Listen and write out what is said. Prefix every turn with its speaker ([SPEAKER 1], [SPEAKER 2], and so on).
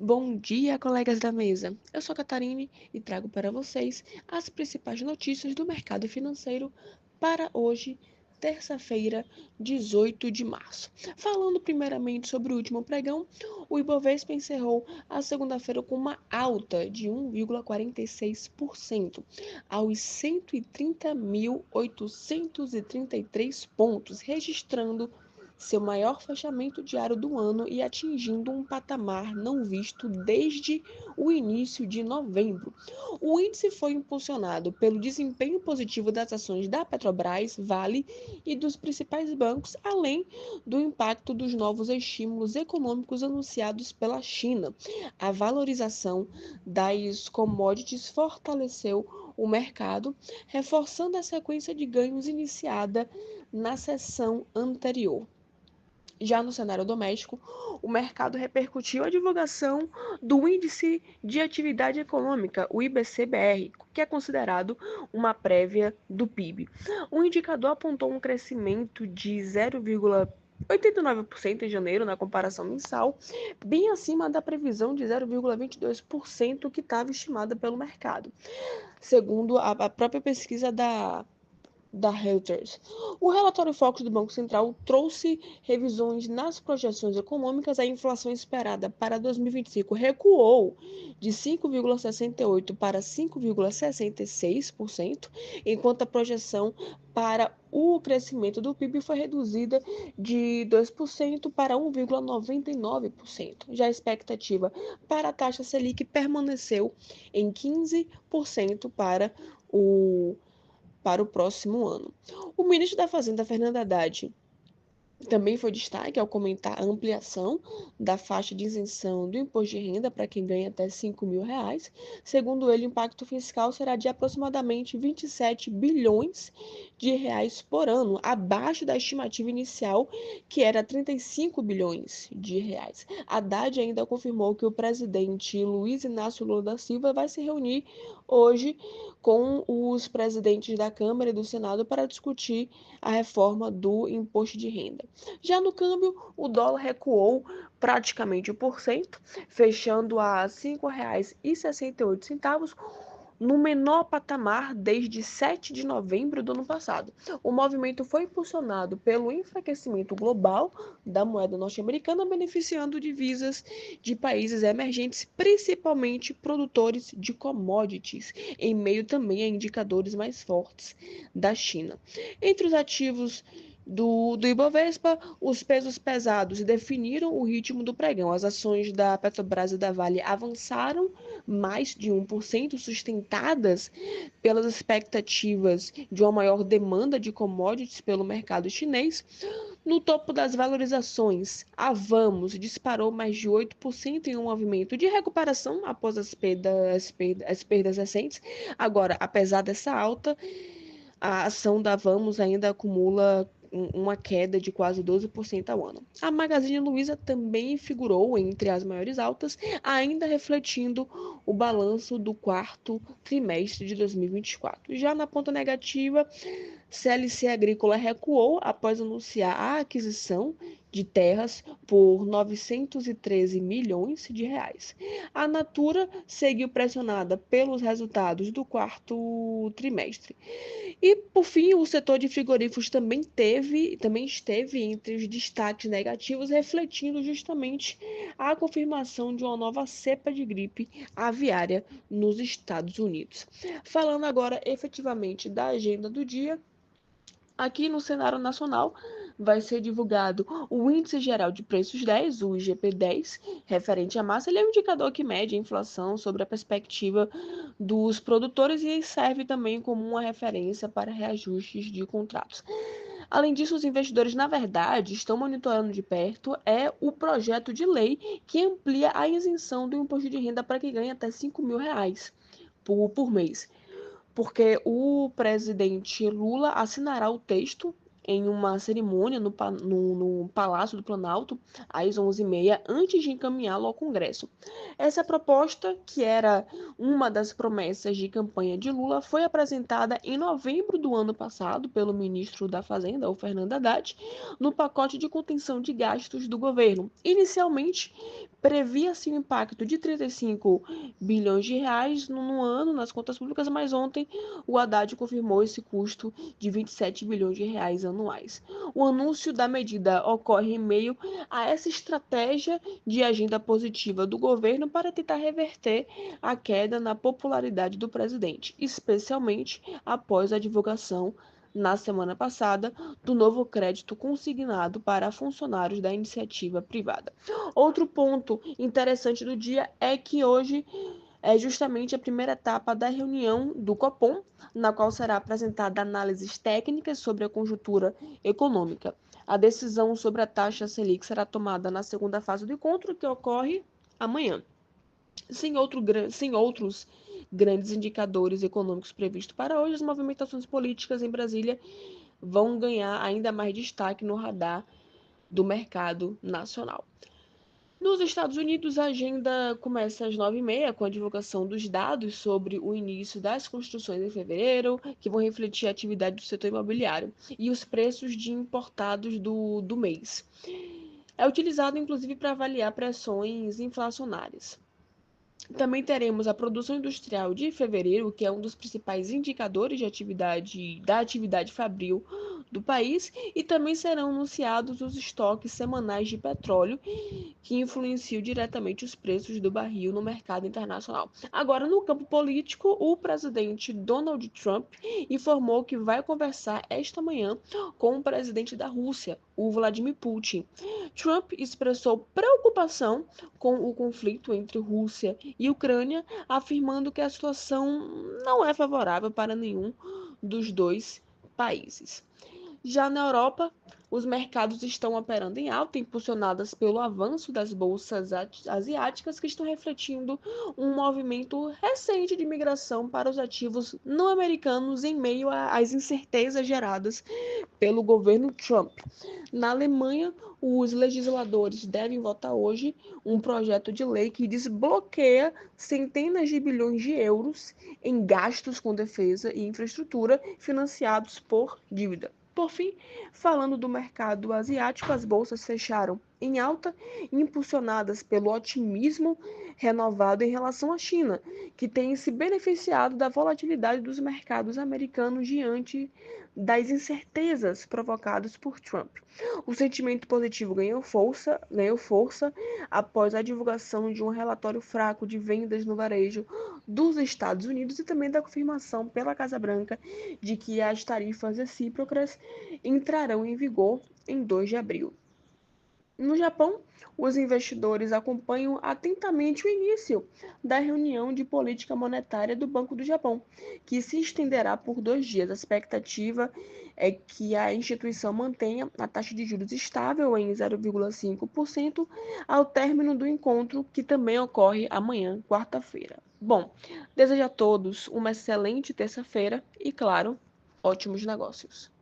[SPEAKER 1] Bom dia, colegas da mesa. Eu sou a Catarine e trago para vocês as principais notícias do mercado financeiro para hoje, terça-feira, 18 de março. Falando primeiramente sobre o último pregão, o Ibovespa encerrou a segunda-feira com uma alta de 1,46% aos 130.833 pontos, registrando seu maior fechamento diário do ano e atingindo um patamar não visto desde o início de novembro. O índice foi impulsionado pelo desempenho positivo das ações da Petrobras, Vale e dos principais bancos, além do impacto dos novos estímulos econômicos anunciados pela China. A valorização das commodities fortaleceu o mercado, reforçando a sequência de ganhos iniciada na sessão anterior. Já no cenário doméstico, o mercado repercutiu a divulgação do Índice de Atividade Econômica, o IBC-BR, que é considerado uma prévia do PIB. O indicador apontou um crescimento de 0,89% em janeiro, na comparação mensal, bem acima da previsão de 0,22% que estava estimada pelo mercado, segundo a própria pesquisa da Reuters. O relatório Focus do Banco Central trouxe revisões nas projeções econômicas. A inflação esperada para 2025 recuou de 5,68% para 5,66%, enquanto a projeção para o crescimento do PIB foi reduzida de 2% para 1,99%. Já a expectativa para a taxa Selic permaneceu em 15% para o próximo ano. O ministro da Fazenda, Fernando Haddad, também foi destaque ao comentar a ampliação da faixa de isenção do imposto de renda para quem ganha até R$ 5.000. Segundo ele, o impacto fiscal será de aproximadamente 27 bilhões de reais por ano, abaixo da estimativa inicial, que era 35 bilhões de reais. Haddad ainda confirmou que o presidente Luiz Inácio Lula da Silva vai se reunir hoje com os presidentes da Câmara e do Senado para discutir a reforma do imposto de renda. Já no câmbio, o dólar recuou praticamente 1%, fechando a R$ 5,68, no menor patamar desde 7 de novembro do ano passado. O movimento foi impulsionado pelo enfraquecimento global da moeda norte-americana, beneficiando divisas de países emergentes, principalmente produtores de commodities, em meio também a indicadores mais fortes da China. Entre os ativos do Ibovespa, os pesos pesados definiram o ritmo do pregão. As ações da Petrobras e da Vale avançaram mais de 1%, sustentadas pelas expectativas de uma maior demanda de commodities pelo mercado chinês. No topo das valorizações, a Vamos disparou mais de 8% em um movimento de recuperação após as perdas recentes. Agora, apesar dessa alta, a ação da Vamos ainda acumula uma queda de quase 12% ao ano. A Magazine Luiza também figurou entre as maiores altas, ainda refletindo o balanço do quarto trimestre de 2024. Já na ponta negativa, CLC Agrícola recuou após anunciar a aquisição de terras por 913 milhões de reais. A Natura seguiu pressionada pelos resultados do quarto trimestre. E, por fim, o setor de frigoríficos também esteve entre os destaques negativos, refletindo justamente a confirmação de uma nova cepa de gripe aviária nos Estados Unidos. Falando agora efetivamente da agenda do dia, aqui no cenário nacional vai ser divulgado o Índice Geral de Preços 10, o IGP-10, referente à massa. Ele é um indicador que mede a inflação sobre a perspectiva dos produtores e serve também como uma referência para reajustes de contratos. Além disso, os investidores, na verdade, estão monitorando de perto o projeto de lei que amplia a isenção do imposto de renda para quem ganha até R$ 5.000 por mês, porque o presidente Lula assinará o texto em uma cerimônia no Palácio do Planalto, às 11h30, antes de encaminhá-lo ao Congresso. Essa proposta, que era uma das promessas de campanha de Lula, foi apresentada em novembro do ano passado pelo ministro da Fazenda, o Fernando Haddad, no pacote de contenção de gastos do governo. Inicialmente, previa-se um impacto de 35 bilhões de reais no ano nas contas públicas, mas ontem o Haddad confirmou esse custo de 27 bilhões de reais anuais. O anúncio da medida ocorre em meio a essa estratégia de agenda positiva do governo para tentar reverter a queda na popularidade do presidente, especialmente após a divulgação na semana passada do novo crédito consignado para funcionários da iniciativa privada. Outro ponto interessante do dia é que hoje é justamente a primeira etapa da reunião do Copom, na qual será apresentada análises técnicas sobre a conjuntura econômica. A decisão sobre a taxa Selic será tomada na segunda fase do encontro, que ocorre amanhã. Sem outros grandes indicadores econômicos previstos para hoje, as movimentações políticas em Brasília vão ganhar ainda mais destaque no radar do mercado nacional. Nos Estados Unidos, a agenda começa às 9h30, com a divulgação dos dados sobre o início das construções em fevereiro, que vão refletir a atividade do setor imobiliário, e os preços de importados do mês. É utilizado, inclusive, para avaliar pressões inflacionárias. Também teremos a produção industrial de fevereiro, que é um dos principais indicadores da atividade fabril do país, e também serão anunciados os estoques semanais de petróleo, que influenciam diretamente os preços do barril no mercado internacional. Agora, no campo político, o presidente Donald Trump informou que vai conversar esta manhã com o presidente da Rússia, o Vladimir Putin. Trump expressou preocupação com o conflito entre Rússia e Ucrânia, afirmando que a situação não é favorável para nenhum dos dois países. Já na Europa, os mercados estão operando em alta, impulsionadas pelo avanço das bolsas asiáticas, que estão refletindo um movimento recente de migração para os ativos não americanos em meio às incertezas geradas pelo governo Trump. Na Alemanha, os legisladores devem votar hoje um projeto de lei que desbloqueia centenas de bilhões de euros em gastos com defesa e infraestrutura financiados por dívida. Por fim, falando do mercado asiático, as bolsas fecharam em alta, impulsionadas pelo otimismo renovado em relação à China, que tem se beneficiado da volatilidade dos mercados americanos diante das incertezas provocadas por Trump. O sentimento positivo ganhou força após a divulgação de um relatório fraco de vendas no varejo dos Estados Unidos e também da confirmação pela Casa Branca de que as tarifas recíprocas entrarão em vigor em 2 de abril. No Japão, os investidores acompanham atentamente o início da reunião de política monetária do Banco do Japão, que se estenderá por 2 dias. A expectativa é que a instituição mantenha a taxa de juros estável em 0,5% ao término do encontro, que também ocorre amanhã, quarta-feira. Bom, desejo a todos uma excelente terça-feira e, claro, ótimos negócios.